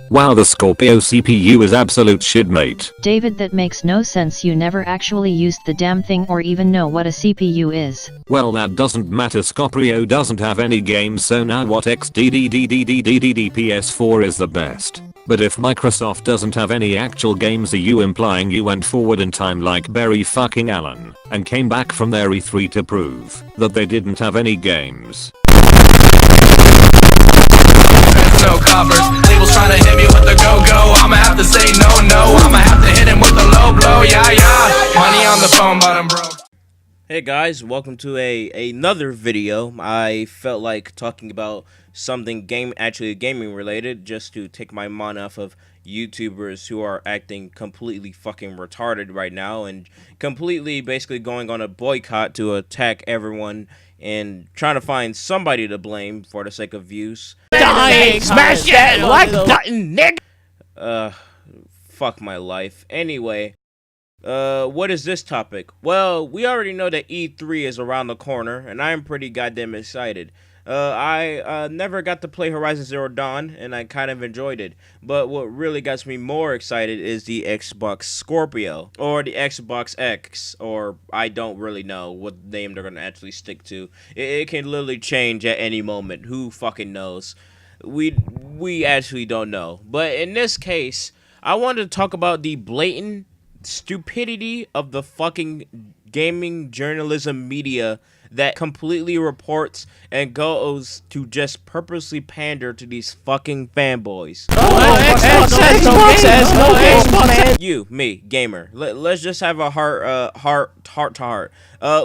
Wow, the Scorpio CPU is absolute shit, mate. David, that makes no sense. You never actually used the damn thing or even know what a CPU is. Well, that doesn't matter. Scorpio doesn't have any games, so now what? XDDDDDDDD PS4 is the best. But if Microsoft doesn't have any actual games, are you implying you went forward in time like Barry fucking Allen and came back from their E3 to prove that they didn't have any games? No coppers, labels trying to hit me with the go-go. I'ma have to say no, I'ma have to hit him with the low blow, yeah. Money on the phone, but I'm broke. Hey guys, welcome to another video. I felt like talking about something gaming related, just to take my mind off of YouTubers who are acting completely fucking retarded right now and completely basically going on a boycott to attack everyone and trying to find somebody to blame for the sake of views. Dying, smash that like button, nigga. Fuck my life. Anyway, what is this topic? Well, we already know that E3 is around the corner, and I'm pretty goddamn excited. I never got to play Horizon Zero Dawn, and I kind of enjoyed it. But what really gets me more excited is the Xbox Scorpio, or the Xbox X, or I don't really know what name they're gonna actually stick to. It can literally change at any moment. Who fucking knows? We actually don't know. But in this case, I wanted to talk about the blatant stupidity of the fucking gaming journalism media that completely reports and goes to just purposely pander to these fucking fanboys. You, me, gamer. Let's just have a heart to heart.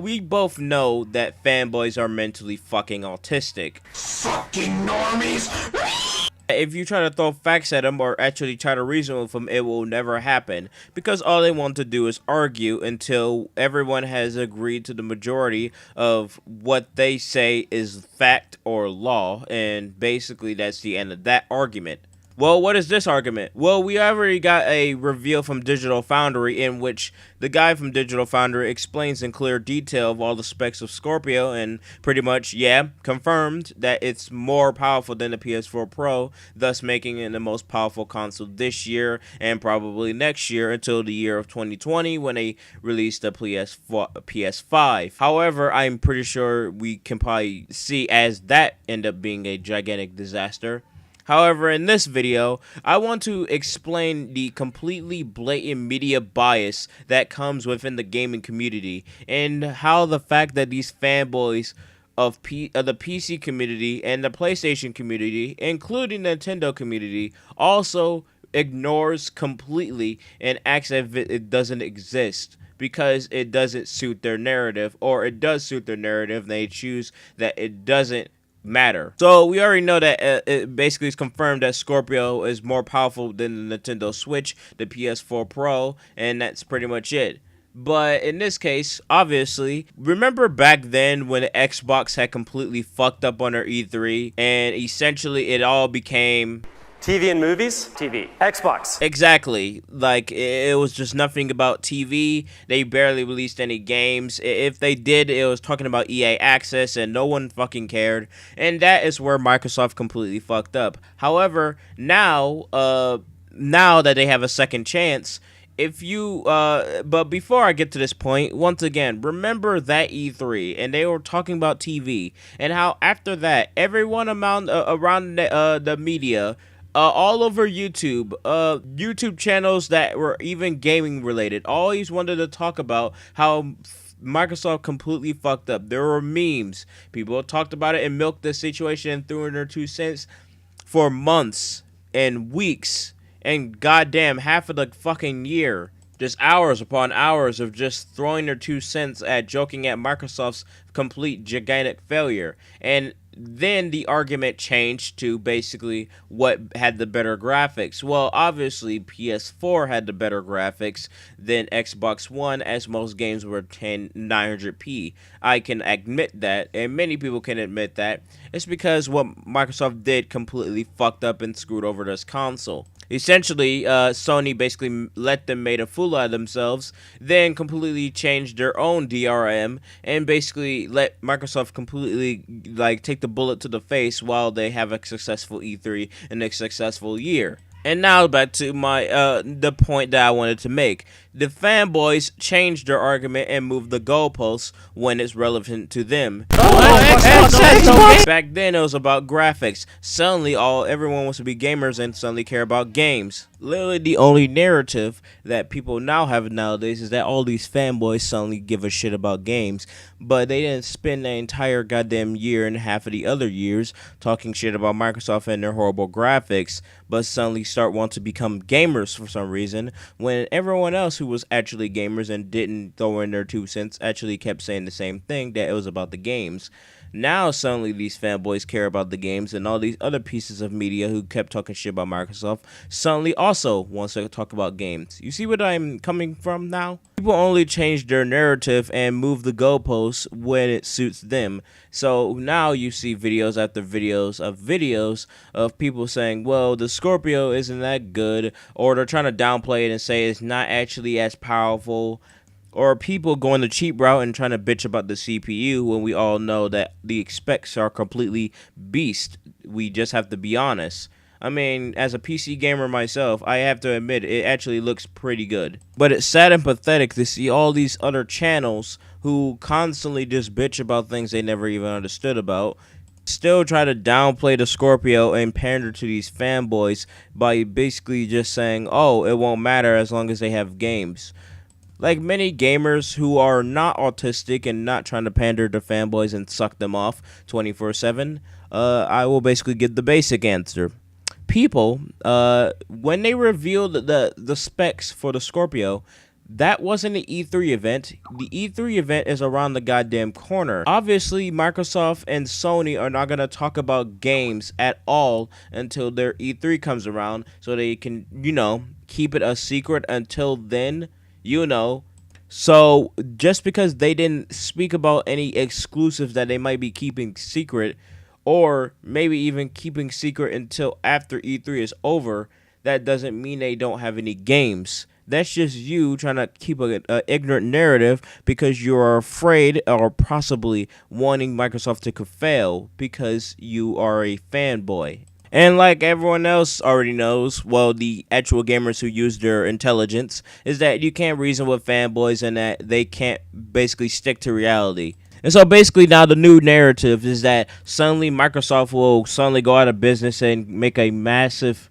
We both know that fanboys are mentally fucking autistic. Fucking normies. If you try to throw facts at them or actually try to reason with them, it will never happen. Because all they want to do is argue until everyone has agreed to the majority of what they say is fact or law. And basically that's the end of that argument. Well, what is this argument? Well, we already got a reveal from Digital Foundry in which the guy from Digital Foundry explains in clear detail of all the specs of Scorpio and pretty much, yeah, confirmed that it's more powerful than the PS4 Pro, thus making it the most powerful console this year and probably next year until the year of 2020 when they release the PS5. However, I'm pretty sure we can probably see as that end up being a gigantic disaster. However, in this video, I want to explain the completely blatant media bias that comes within the gaming community and how the fact that these fanboys of the PC community and the PlayStation community, including the Nintendo community, also ignores completely and acts as if it doesn't exist. Because it doesn't suit their narrative, or it does suit their narrative, and they choose that it doesn't matter. So we already know that it basically is confirmed that Scorpio is more powerful than the Nintendo Switch, the PS4 Pro, and that's pretty much it. But in this case, obviously, remember back then when the Xbox had completely fucked up on their E3 and essentially it all became TV and movies? TV. Xbox. Exactly. Like, it was just nothing about TV. They barely released any games. If they did, it was talking about EA Access, and no one fucking cared. And that is where Microsoft completely fucked up. However, now that they have a second chance, if you, but before I get to this point, once again, remember that E3, and they were talking about TV, and how after that, everyone around the media, all over YouTube, YouTube channels that were even gaming related, always wanted to talk about how Microsoft completely fucked up. There were memes. People talked about it and milked the situation and threw in their 2 cents for months and weeks and goddamn half of the fucking year. Just hours upon hours of just throwing their 2 cents at joking at Microsoft's complete gigantic failure. And then the argument changed to basically what had the better graphics. Well, obviously PS4 had the better graphics than Xbox One, as most games were 900p. I can admit that, and many people can admit that. It's because what Microsoft did completely fucked up and screwed over this console. Essentially, Sony basically let them make a fool out of themselves, then completely changed their own DRM, and basically let Microsoft completely take the bullet to the face while they have a successful E3 and a successful year. And now back to my the point that I wanted to make. The fanboys changed their argument and moved the goalposts when it's relevant to them. Back then it was about graphics. Suddenly everyone wants to be gamers and suddenly care about games. Literally the only narrative that people now have nowadays is that all these fanboys suddenly give a shit about games, but they didn't spend the entire goddamn year and half of the other years talking shit about Microsoft and their horrible graphics, but suddenly start wanting to become gamers for some reason, when everyone else who was actually gamers and didn't throw in their 2 cents actually kept saying the same thing, that it was about the games. Now suddenly these fanboys care about the games, and all these other pieces of media who kept talking shit about Microsoft suddenly also wants to talk about games. You see what I'm coming from now? People only change their narrative and move the goalposts when it suits them. So now you see videos after videos of people saying, well, the Scorpio isn't that good, or they're trying to downplay it and say it's not actually as powerful. Or people going the cheap route and trying to bitch about the CPU when we all know that the specs are completely beast. We just have to be honest. I mean, as a PC gamer myself, I have to admit it actually looks pretty good. But it's sad and pathetic to see all these other channels who constantly just bitch about things they never even understood about, still try to downplay the Scorpio and pander to these fanboys by basically just saying, oh, it won't matter as long as they have games. Like many gamers who are not autistic and not trying to pander to fanboys and suck them off 24/7, I will basically give the basic answer. People, when they revealed the specs for the Scorpio, that wasn't an E3 event. The E3 event is around the goddamn corner. Obviously, Microsoft and Sony are not going to talk about games at all until their E3 comes around, so they can, keep it a secret until then. So just because they didn't speak about any exclusives that they might be keeping secret, or maybe even keeping secret until after E3 is over, that doesn't mean they don't have any games. That's just you trying to keep an ignorant narrative because you're afraid or possibly wanting Microsoft to fail because you are a fanboy. And like everyone else already knows, well, the actual gamers who use their intelligence, is that you can't reason with fanboys and that they can't basically stick to reality. And so basically now the new narrative is that suddenly Microsoft will suddenly go out of business and make a massive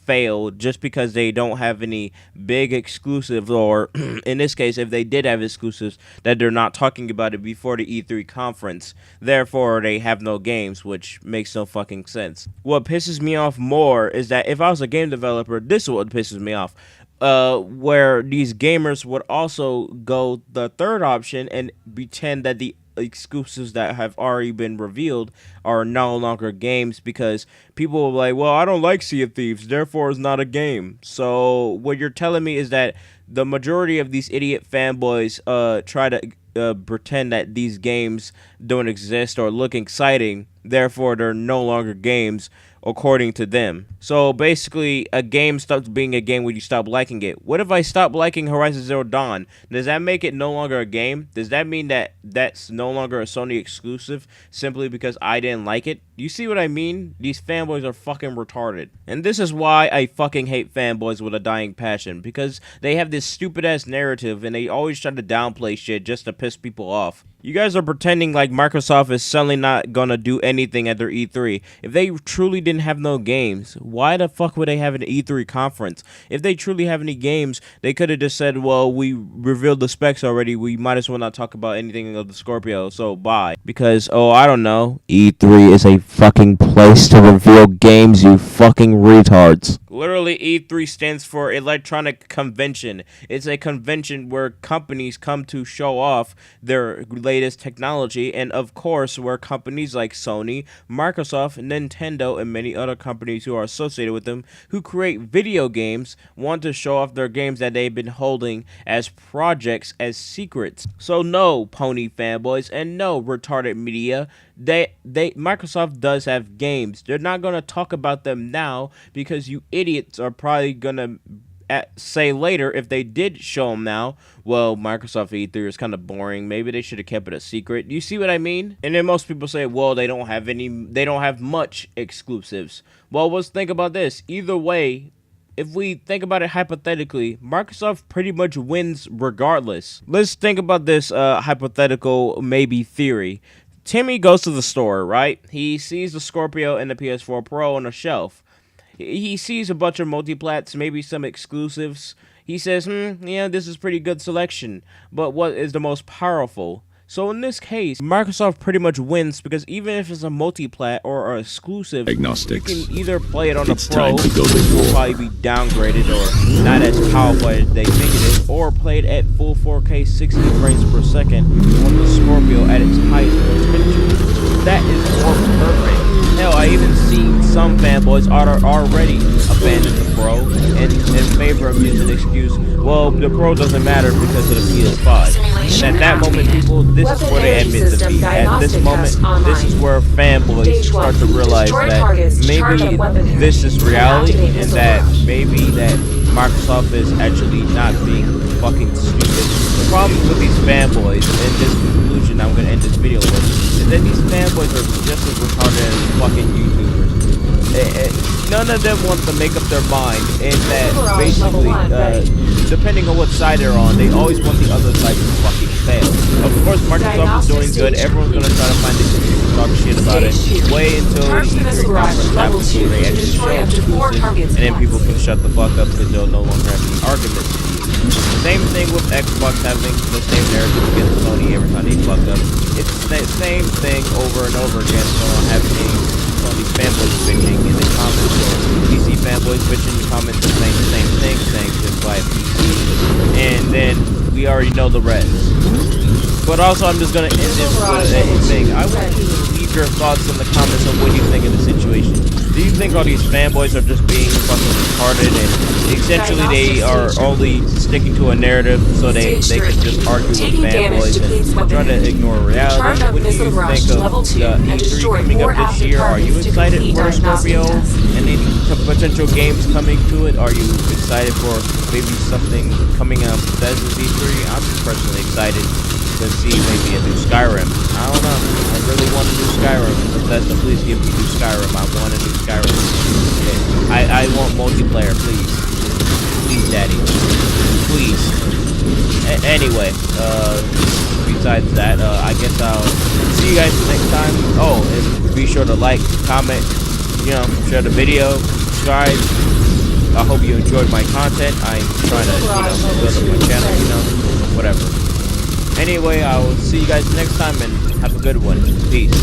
fail just because they don't have any big exclusives, or in this case, if they did have exclusives, that they're not talking about it before the E3 conference. Therefore, they have no games, which makes no fucking sense. What pisses me off more is that if I was a game developer, this is what pisses me off. Where these gamers would also go the third option and pretend that the exclusives that have already been revealed are no longer games, because people are like, well, I don't like Sea of Thieves, therefore it's not a game. So what you're telling me is that the majority of these idiot fanboys try to pretend that these games don't exist or look exciting, therefore they're no longer games according to them. So basically, a game stops being a game when you stop liking it. What if I stop liking Horizon Zero Dawn? Does that make it no longer a game? Does that mean that that's no longer a Sony exclusive simply because I didn't like it? You see what I mean? These fanboys are fucking retarded. And this is why I fucking hate fanboys with a dying passion, because they have this stupid ass narrative and they always try to downplay shit just to piss people off. You guys are pretending like Microsoft is suddenly not gonna do anything at their E3. If they truly didn't have no games, why the fuck would they have an E3 conference? If they truly have any games, they could have just said, well, we revealed the specs already, we might as well not talk about anything of the Scorpio, so bye. Because, oh, I don't know, E3 is a fucking place to reveal games, you fucking retards. Literally, E3 stands for Electronic Convention. It's a convention where companies come to show off their latest technology, and of course, where companies like Sony, Microsoft, Nintendo, and many other companies who are associated with them, who create video games, want to show off their games that they've been holding as projects, as secrets. So no, pony fanboys, and no, retarded media, Microsoft does have games. They're not going to talk about them now because you idiots are probably going to say later if they did show them now, well, Microsoft E3 is kind of boring. Maybe they should have kept it a secret. You see what I mean? And then most people say, well, they don't have much exclusives. Well, let's think about this. Either way, if we think about it hypothetically, Microsoft pretty much wins regardless. Let's think about this hypothetical maybe theory. Timmy goes to the store, right? He sees the Scorpio and the PS4 Pro on a shelf. He sees a bunch of multiplats, maybe some exclusives. He says, yeah, this is pretty good selection. But what is the most powerful? So in this case, Microsoft pretty much wins because even if it's a multiplat or an exclusive, Agnostics. you can either play it on It's a Pro, time to go to which will war. probably be downgraded or not as powerful as they think it is, or play it at full 4K 60 frames per second on the Scorpio at its highest potential. That is more perfect. Hell, I even seen some fanboys already abandon the Pro and in favor of using the excuse, well, the Pro doesn't matter because of the PS5. And at that moment, people, this is where they admit defeat. At this moment, this is where fanboys start to realize that maybe this is reality and that maybe that Microsoft is actually not being fucking stupid. The problem with these fanboys, and this conclusion I'm going to end this video with, is that these fanboys are just as retarded as fucking YouTubers. None of them want to make up their mind, and that basically, depending on what side they're on, they always want the other side to fucking fail. Of course, Microsoft is doing good. Everyone's gonna try to find this to talk shit about it. Wait until the E3 conference happens where they actually show exclusives, and then people can shut the fuck up because they'll no longer have any arguments. Same thing with Xbox having the same narrative against Sony every time they fuck up. It's the same thing over and over again. So I'm having Sony fanboys bitching in the comments, or PC fanboys bitching in the comments, saying the same thing, saying just buy a PC, and then we already know the rest. But also, I'm just gonna end this with a thing. I want you to leave your thoughts in the comments on what you think of the situation. Do you think all these fanboys are just being fucking retarded and essentially they are only sticking to a narrative so they can just argue with fanboys and try to ignore reality? What do you think of the E3 coming up this year? Are you excited for the Scorpio and any potential games coming to it? Are you excited for maybe something coming out of Bethesda's E3? I'm personally excited to see maybe a new Skyrim. I don't know. I really want a new Skyrim. Bethesda, please give me new Skyrim. I want a new Skyrim. Yeah. I want multiplayer, please. Please, Daddy. Please. Anyway, besides that, I guess I'll see you guys next time. Oh, and be sure to like, comment, share the video, subscribe. I hope you enjoyed my content. I'm trying to, build up my channel, whatever. Anyway, I will see you guys next time and have a good one. Peace.